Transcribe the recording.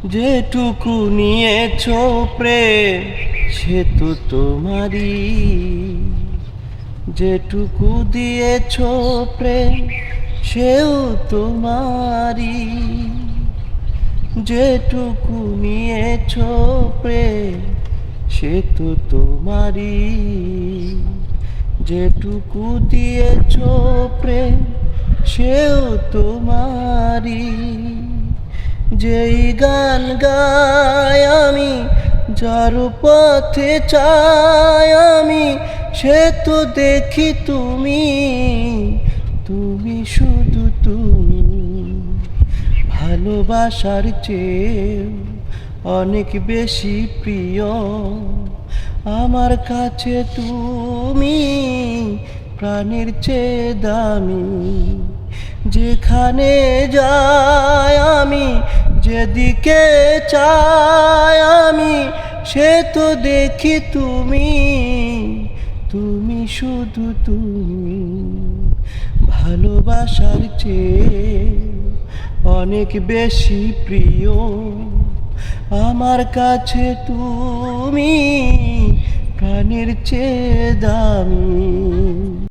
যেটুকু নিয়েছ প্রেম সে তো তোমারই, যেটুকু দিয়েছ প্রেম সেও তোমারই, যেটুকু নিয়েছ প্রেম সে তো তোমারই, যেটুকু দিয়েছ প্রেম সেও তোমারই। যেই গান গাই আমি, যার পথে চাই আমি, সে তো দেখি তুমি, তুমি শুধু তুমি। ভালোবাসার চেয়ে অনেক বেশি প্রিয় আমার কাছে তুমি, প্রাণের চেয়ে দামি। যেখানে যাই আমি, যেদিকে চাই আমি, সে তো দেখি তুমি, তুমি শুধু তুমি। ভালোবাসার চেয়ে অনেক বেশি প্রিয় আমার কাছে তুমি, প্রাণের চেয়ে দামি।